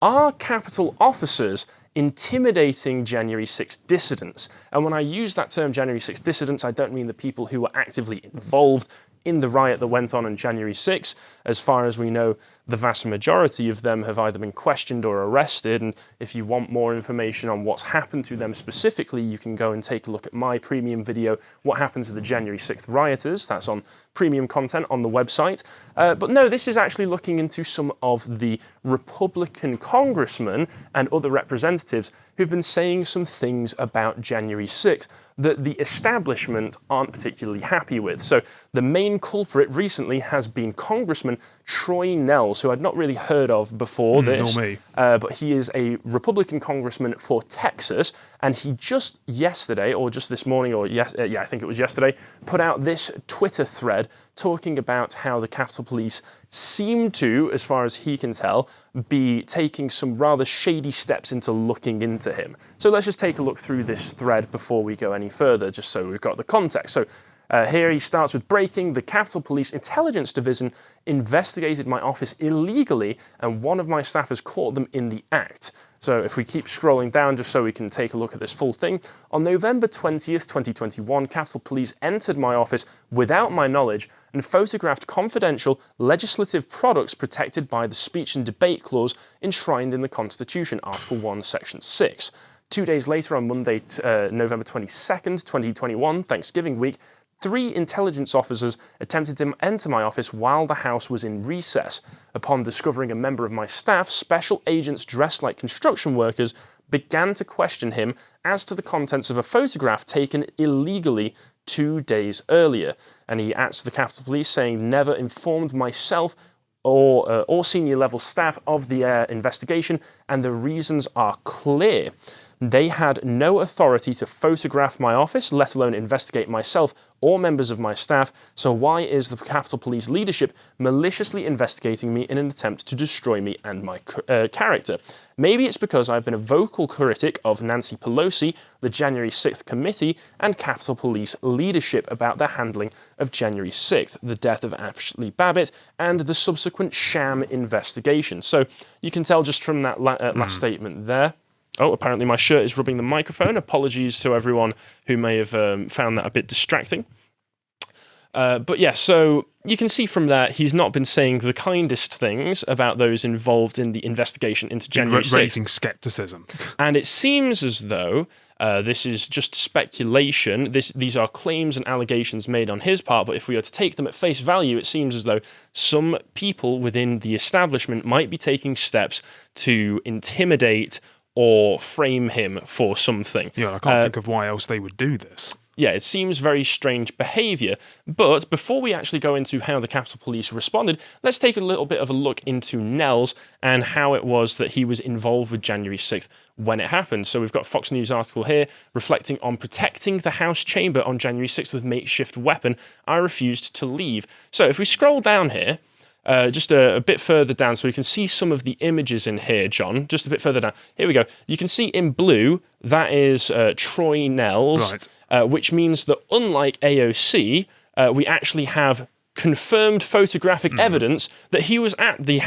Are Capitol officers intimidating January 6 dissidents? And when I use that term January 6 dissidents, I don't mean the people who were actively involved in the riot that went on January 6. As far as we know, the vast majority of them have either been questioned or arrested, and if you want more information on what's happened to them specifically, you can go and take a look at my premium video, What Happened to the January 6th Rioters. That's on premium content on the website. But no, this is actually looking into some of the Republican congressmen and other representatives who've been saying some things about January 6th that the establishment aren't particularly happy with. So the main culprit recently has been Congressman Troy Nehls, who I'd not really heard of before this. Nor me. But he is a Republican congressman for Texas, and he just yesterday, or just this morning, or I think it was yesterday, put out this Twitter thread talking about how the Capitol Police seem to, as far as he can tell, be taking some rather shady steps into looking into him. So let's just take a look through this thread before we go any further, just so we've got the context. So here he starts with breaking. The Capitol Police Intelligence Division investigated my office illegally, and one of my staff has caught them in the act. So if we keep scrolling down just so we can take a look at this full thing. On November 20th, 2021, Capitol Police entered my office without my knowledge and photographed confidential legislative products protected by the Speech and Debate Clause enshrined in the Constitution, Article 1, Section 6. 2 days later, on Monday, November 22nd, 2021, Thanksgiving week, 3 intelligence officers attempted to enter my office while the House was in recess. Upon discovering a member of my staff, special agents dressed like construction workers began to question him as to the contents of a photograph taken illegally 2 days earlier. And he asked the Capitol Police, saying, never informed myself or senior level staff of the investigation, and the reasons are clear. They had no authority to photograph my office, let alone investigate myself or members of my staff, so why is the Capitol Police leadership maliciously investigating me in an attempt to destroy me and my character? Maybe it's because I've been a vocal critic of Nancy Pelosi, the January 6th committee, and Capitol Police leadership about their handling of January 6th, the death of Ashley Babbitt, and the subsequent sham investigation. So you can tell just from that last statement there. Oh, apparently my shirt is rubbing the microphone. Apologies to everyone who may have found that a bit distracting. But yeah, so you can see from that he's not been saying the kindest things about those involved in the investigation into January 6th. Raising skepticism. And it seems as though this is just speculation. These are claims and allegations made on his part, but if we were to take them at face value, it seems as though some people within the establishment might be taking steps to intimidate or frame him for something. Yeah, I can't think of why else they would do this. Yeah, it seems very strange behaviour. But before we actually go into how the Capitol Police responded, let's take a little bit of a look into Nehls and how it was that he was involved with January 6th when it happened. So we've got a Fox News article here reflecting on protecting the House chamber on January 6th with makeshift weapon. I refused to leave. So if we scroll down here, just a bit further down so we can see some of the images in here, John. Just a bit further down. Here we go. You can see in blue, that is Troy Nehls, right. Which means that unlike AOC, we actually have confirmed photographic evidence that he was at the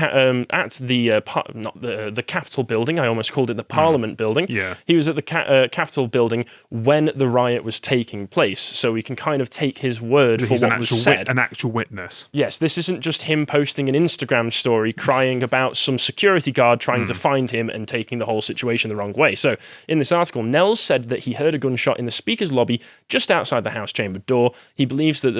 Capitol building. I almost called it the Parliament building. Yeah. He was at the Capitol building when the riot was taking place. So we can kind of take his word for what was said. An actual witness. Yes, this isn't just him posting an Instagram story crying about some security guard trying to find him and taking the whole situation the wrong way. So in this article, Nehls said that he heard a gunshot in the Speaker's lobby just outside the House chamber door. He believes that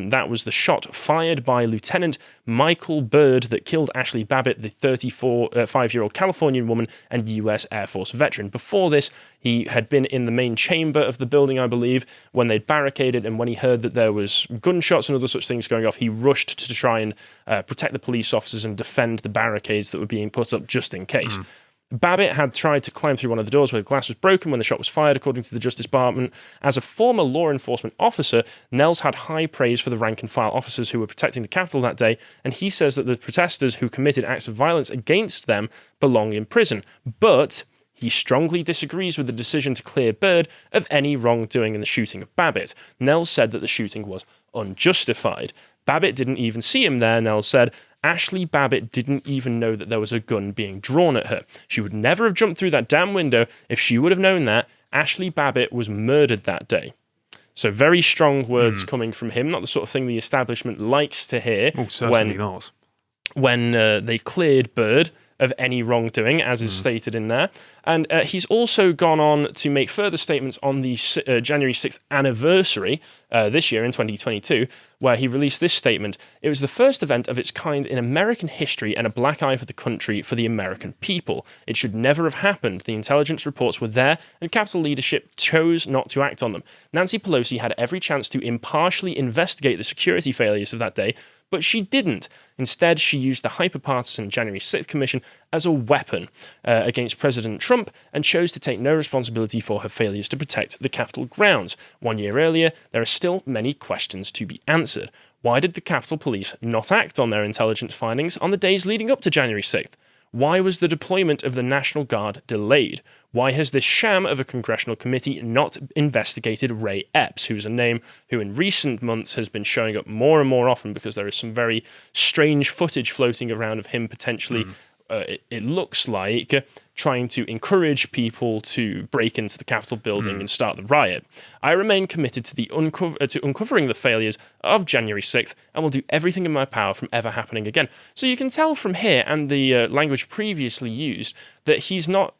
that was the shot fired by Lieutenant Michael Byrd that killed Ashley Babbitt, the 35-year-old Californian woman and U.S. Air Force veteran. Before this, he had been in the main chamber of the building, I believe, when they'd barricaded, and when he heard that there was gunshots and other such things going off, he rushed to try and protect the police officers and defend the barricades that were being put up just in case. Babbitt had tried to climb through one of the doors where the glass was broken when the shot was fired, according to the Justice Department. As a former law enforcement officer, Nehls had high praise for the rank-and-file officers who were protecting the Capitol that day, and he says that the protesters who committed acts of violence against them belong in prison. But he strongly disagrees with the decision to clear Byrd of any wrongdoing in the shooting of Babbitt. Nehls said that the shooting was unjustified. Babbitt didn't even see him there, Nehls said, Ashley Babbitt didn't even know that there was a gun being drawn at her. She would never have jumped through that damn window if she would have known that. Ashley Babbitt was murdered that day. So very strong words coming from him, not the sort of thing the establishment likes to hear certainly not. when they cleared Byrd of any wrongdoing, as is stated in there. And he's also gone on to make further statements on the January 6th anniversary this year in 2022, where he released this statement. It was the first event of its kind in American history and a black eye for the country, for the American people. It should never have happened. The intelligence reports were there, and Capitol leadership chose not to act on them. Nancy Pelosi had every chance to impartially investigate the security failures of that day, but she didn't. Instead, she used the hyper-partisan January 6th Commission as a weapon against President Trump and chose to take no responsibility for her failures to protect the Capitol grounds. 1 year earlier, there are still many questions to be answered. Why did the Capitol Police not act on their intelligence findings on the days leading up to January 6th? Why was the deployment of the National Guard delayed? Why has this sham of a congressional committee not investigated Ray Epps, who's a name who in recent months has been showing up more and more often because there is some very strange footage floating around of him potentially, it looks like, trying to encourage people to break into the Capitol building and start the riot. I remain committed to uncovering the failures of January 6th and will do everything in my power from ever happening again. So you can tell from here and the language previously used that he's not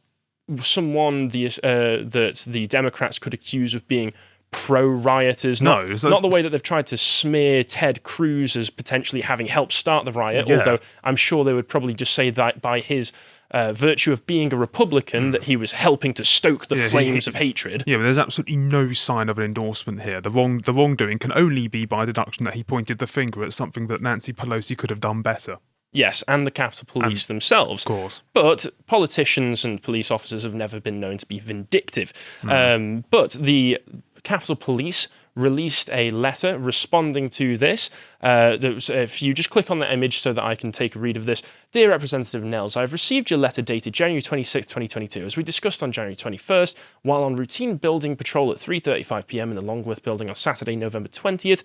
someone that the Democrats could accuse of being pro-rioters. Not the way that they've tried to smear Ted Cruz as potentially having helped start the riot, although I'm sure they would probably just say that by his virtue of being a Republican, that he was helping to stoke the flames of hatred. Yeah, but there's absolutely no sign of an endorsement here. The wrongdoing can only be by deduction that he pointed the finger at something that Nancy Pelosi could have done better. Yes, and the Capitol Police themselves. Of course. But politicians and police officers have never been known to be vindictive. But the Capitol Police released a letter responding to this. If you just click on the image so that I can take a read of this. Dear Representative Nehls, I have received your letter dated January 26, 2022. As we discussed on January 21st, while on routine building patrol at 3:35 p.m. in the Longworth building on Saturday, November 20th,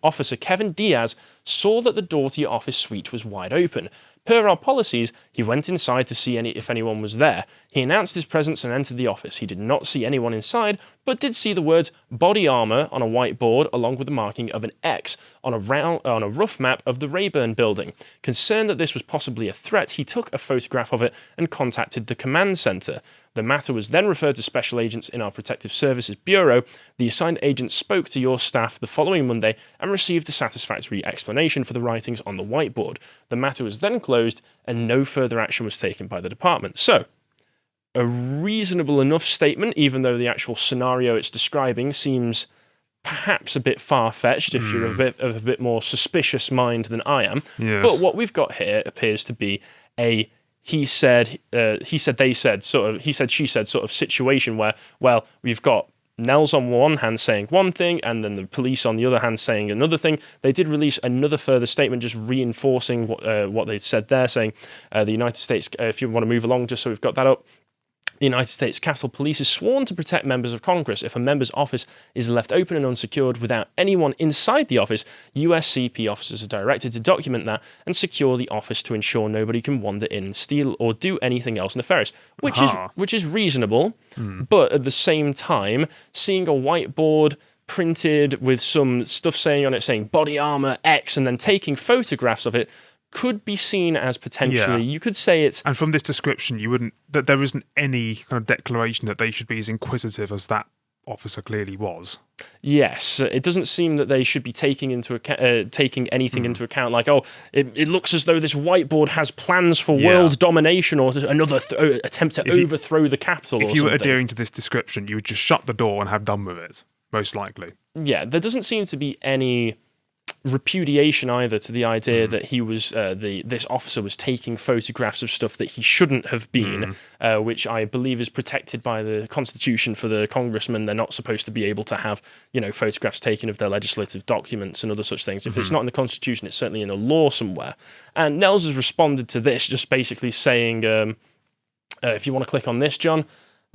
Officer Kevin Diaz saw that the door to your office suite was wide open. Per our policies, he went inside to see if anyone was there. He announced his presence and entered the office. He did not see anyone inside, but did see the words body armor on a whiteboard along with the marking of an X on a rough map of the Rayburn building. Concerned that this was possibly a threat, he took a photograph of it and contacted the command center. The matter was then referred to special agents in our Protective Services Bureau. The assigned agents spoke to your staff the following Monday and received a satisfactory explanation for the writings on the whiteboard. The matter was then closed and no further action was taken by the department. So, a reasonable enough statement, even though the actual scenario it's describing seems perhaps a bit far-fetched if you're a bit more suspicious mind than I am. Yes. But what we've got here appears to be a he said, they said, sort of, he said, she said sort of situation where, well, we've got Nehls on one hand saying one thing and then the police on the other hand saying another thing. They did release another further statement just reinforcing what they'd said there, saying the United States, if you want to move along just so we've got that up, the United States Capitol Police is sworn to protect members of Congress. If a member's office is left open and unsecured without anyone inside the office, USCP officers are directed to document that and secure the office to ensure nobody can wander in, steal, or do anything else nefarious, which is reasonable. But at the same time, seeing a whiteboard printed with some stuff saying on it saying body armor X and then taking photographs of it could be seen as potentially, you could say it's... And from this description, that there isn't any kind of declaration that they should be as inquisitive as that officer clearly was. Yes, it doesn't seem that they should be taking anything into account, like, it looks as though this whiteboard has plans for world domination or another attempt to overthrow the Capitol or something. If you were adhering to this description, you would just shut the door and have done with it, most likely. Yeah, there doesn't seem to be any repudiation either to the idea that he was this officer was taking photographs of stuff that he shouldn't have been, which I believe is protected by the Constitution for the congressmen. They're not supposed to be able to have photographs taken of their legislative documents and other such things. If it's not in the Constitution, it's certainly in a law somewhere. And Nehls has responded to this just basically saying, if you want to click on this, John,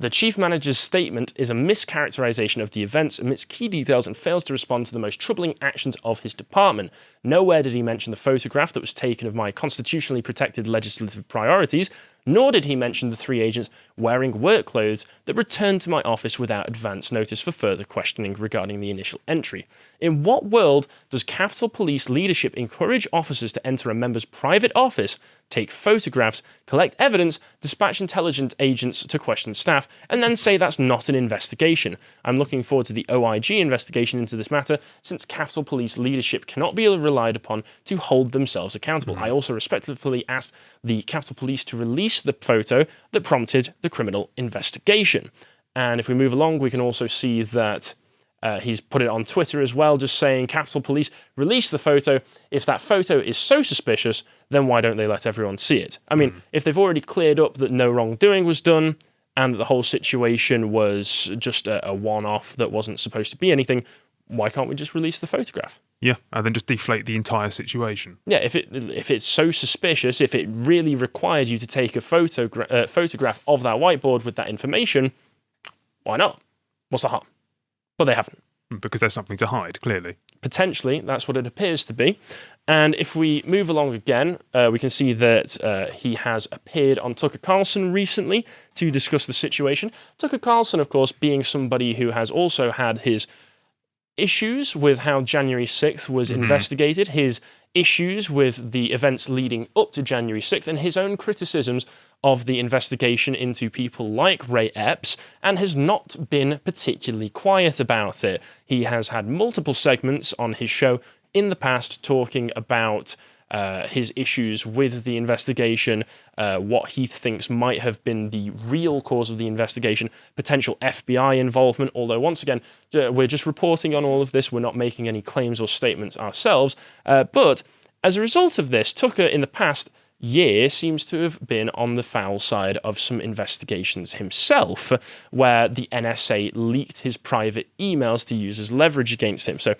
The chief manager's statement is a mischaracterization of the events, omits key details, and fails to respond to the most troubling actions of his department. Nowhere did he mention the photograph that was taken of my constitutionally protected legislative priorities, nor did he mention the 3 agents wearing work clothes that returned to my office without advance notice for further questioning regarding the initial entry. In what world does Capitol Police leadership encourage officers to enter a member's private office, take photographs, collect evidence, dispatch intelligence agents to question staff, and then say that's not an investigation? I'm looking forward to the OIG investigation into this matter, since Capitol Police leadership cannot be relied upon to hold themselves accountable. I also respectfully asked the Capitol Police to release the photo that prompted the criminal investigation. And if we move along, we can also see that he's put it on Twitter as well, just saying, Capitol Police, release the photo. If that photo is so suspicious, then why don't they let everyone see it? I mean, if they've already cleared up that no wrongdoing was done and that the whole situation was just a one-off that wasn't supposed to be anything, why can't we just release the photograph? Yeah, and then just deflate the entire situation. Yeah, if it's so suspicious, if it really required you to take a photograph of that whiteboard with that information, why not? What's the harm? But they haven't. Because there's something to hide, clearly. Potentially, that's what it appears to be. And if we move along again, we can see that he has appeared on Tucker Carlson recently to discuss the situation. Tucker Carlson, of course, being somebody who has also had his issues with how January 6th was investigated, his issues with the events leading up to January 6th, and his own criticisms of the investigation into people like Ray Epps, and has not been particularly quiet about it. He has had multiple segments on his show in the past talking about his issues with the investigation, what he thinks might have been the real cause of the investigation, potential FBI involvement, although once again, we're just reporting on all of this, we're not making any claims or statements ourselves, but as a result of this, Tucker in the past year seems to have been on the foul side of some investigations himself, where the NSA leaked his private emails to use as leverage against him. So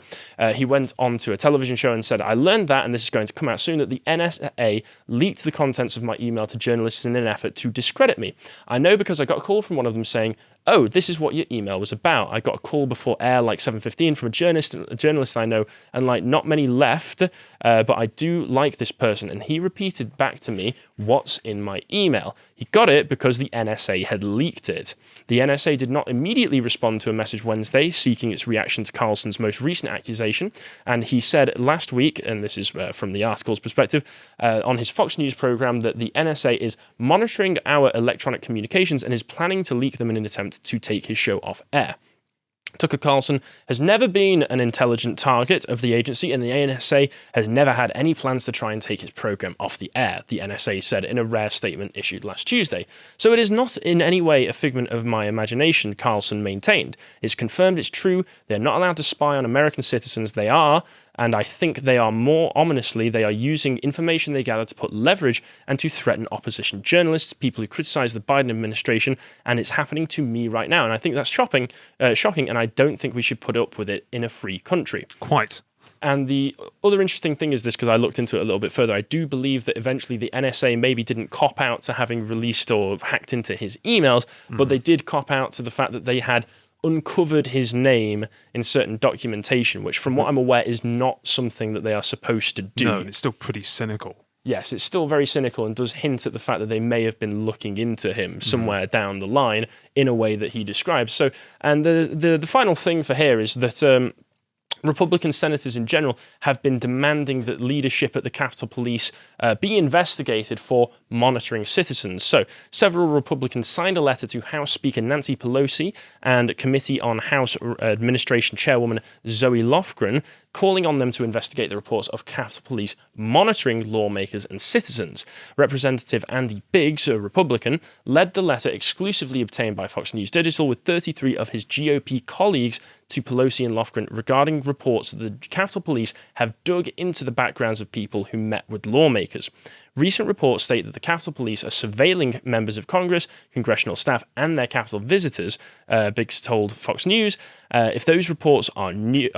he went on to a television show and said, I learned that, and this is going to come out soon, that the NSA leaked the contents of my email to journalists in an effort to discredit me. I know because I got a call from one of them saying, oh, this is what your email was about. I got a call before air, like 7:15, from a journalist I know, and like not many left, but I do like this person. And he repeated back to me what's in my email. He got it because the NSA had leaked it. The NSA did not immediately respond to a message Wednesday seeking its reaction to Carlson's most recent accusation. And he said last week, and this is from the article's perspective, on his Fox News program, that the NSA is monitoring our electronic communications and is planning to leak them in an attempt to take his show off air. Tucker Carlson has never been an intelligent target of the agency, and the NSA has never had any plans to try and take his program off the air, the NSA said in a rare statement issued last Tuesday. So it is not in any way a figment of my imagination, Carlson maintained. It's confirmed, it's true, they're not allowed to spy on American citizens. They are, and I think they are more ominously, they are using information they gather to put leverage and to threaten opposition journalists, people who criticize the Biden administration, and it's happening to me right now. And I think that's shocking, and I don't think we should put up with it in a free country. Quite. And the other interesting thing is this, because I looked into it a little bit further, I do believe that eventually the NSA maybe didn't cop out to having released or hacked into his emails, but they did cop out to the fact that they had uncovered his name in certain documentation, which from what I'm aware is not something that they are supposed to do. No, and it's still pretty cynical. Yes, it's still very cynical and does hint at the fact that they may have been looking into him somewhere down the line in a way that he describes. So, and the final thing for here is that Republican senators in general have been demanding that leadership at the Capitol Police be investigated for monitoring citizens. So several Republicans signed a letter to House Speaker Nancy Pelosi and Committee on House Administration Chairwoman Zoe Lofgren, calling on them to investigate the reports of Capitol Police monitoring lawmakers and citizens. Representative Andy Biggs, a Republican, led the letter exclusively obtained by Fox News Digital with 33 of his GOP colleagues to Pelosi and Lofgren regarding reports that the Capitol Police have dug into the backgrounds of people who met with lawmakers. Recent reports state that the Capitol Police are surveilling members of Congress, congressional staff, and their Capitol visitors. Biggs told Fox News, if those reports are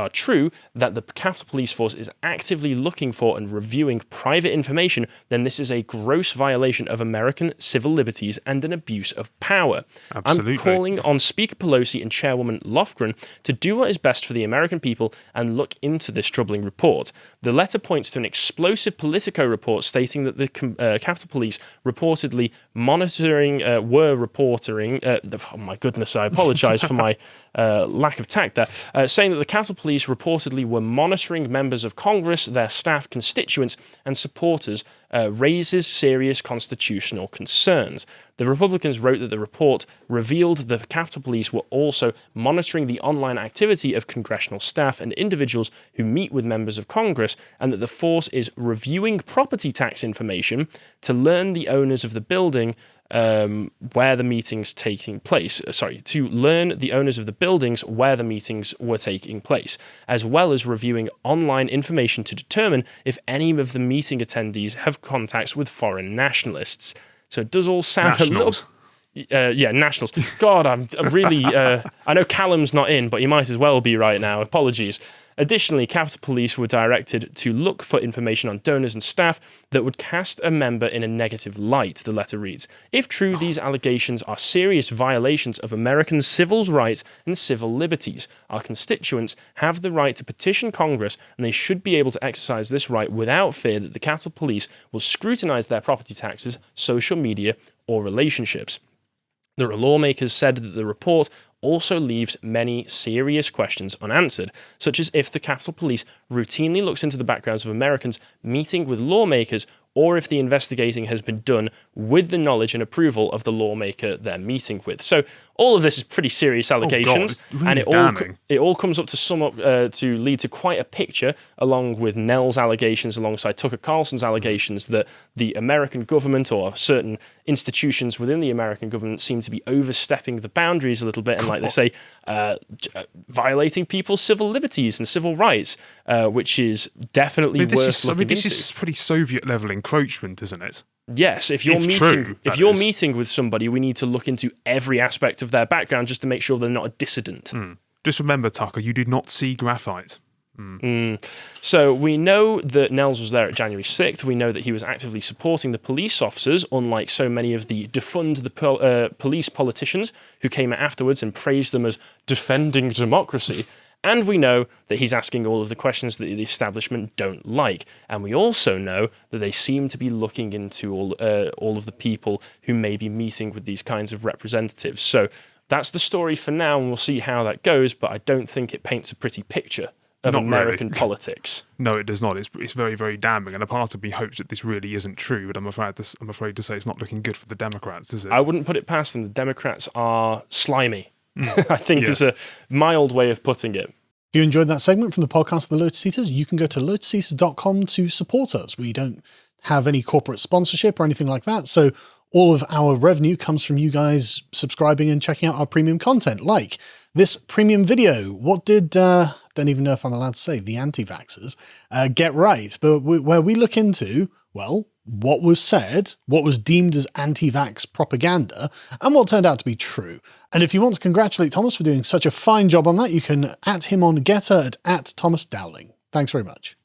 true, that the Capitol Police Force is actively looking for and reviewing private information, then this is a gross violation of American civil liberties and an abuse of power. Absolutely. I'm calling on Speaker Pelosi and Chairwoman Lofgren to do what is best for the American people and look into this troubling report. The letter points to an explosive Politico report stating that the Capitol Police reportedly oh my goodness, I apologize for my lack of tact there, saying that the Capitol Police reportedly were monitoring members of Congress, their staff, constituents, and supporters, raises serious constitutional concerns. The Republicans wrote that the report revealed the Capitol Police were also monitoring the online activity of congressional staff and individuals who meet with members of Congress, and that the force is reviewing property tax information to learn the owners of the building where the meetings taking place. To learn the owners of the buildings where the meetings were taking place, as well as reviewing online information to determine if any of the meeting attendees have contacts with foreign nationalists. So it does all sound Nationals. a little... nationals. God, I'm really... I know Callum's not in, but he might as well be right now. Apologies. Additionally, Capitol Police were directed to look for information on donors and staff that would cast a member in a negative light, the letter reads. If true, these allegations are serious violations of American civil rights and civil liberties. Our constituents have the right to petition Congress, and they should be able to exercise this right without fear that the Capitol Police will scrutinize their property taxes, social media, or relationships. The lawmakers said that the report also leaves many serious questions unanswered, such as if the Capitol Police routinely looks into the backgrounds of Americans meeting with lawmakers, or if the investigating has been done with the knowledge and approval of the lawmaker they're meeting with. So all of this is pretty serious allegations, really and damning. it all comes up to sum up to lead to quite a picture, along with Nehls' allegations, alongside Tucker Carlson's allegations, that the American government or certain institutions within the American government seem to be overstepping the boundaries a little bit, and like they say, violating people's civil liberties and civil rights, which is definitely worth looking into. This is pretty Soviet-level encroachment, isn't it? Yes, if you're meeting with somebody, we need to look into every aspect of their background just to make sure they're not a dissident. Just remember, Tucker, you did not see graphite. So we know that Nehls was there at January 6th. We know that he was actively supporting the police officers, unlike so many of the defund the police politicians who came out afterwards and praised them as defending democracy. And we know that he's asking all of the questions that the establishment don't like. And we also know that they seem to be looking into all of the people who may be meeting with these kinds of representatives. So that's the story for now, and we'll see how that goes. But I don't think it paints a pretty picture of American politics. No, it does not. It's very, very damning. And a part of me hopes that this really isn't true, but I'm afraid to say it's not looking good for the Democrats, is it? I wouldn't put it past them. The Democrats are slimy. I think is a mild way of putting it. If you enjoyed that segment from the podcast The Lotus Eaters, you can go to lotuseaters.com to support us. We don't have any corporate sponsorship or anything like that, so all of our revenue comes from you guys subscribing and checking out our premium content, like this premium video. What did, don't even know if I'm allowed to say, the anti-vaxxers get right, but where we look into, well, what was said, what was deemed as anti-vax propaganda, and what turned out to be true. And if you want to congratulate Thomas for doing such a fine job on that, you can @ him on Getter at Thomas Dowling. Thanks very much.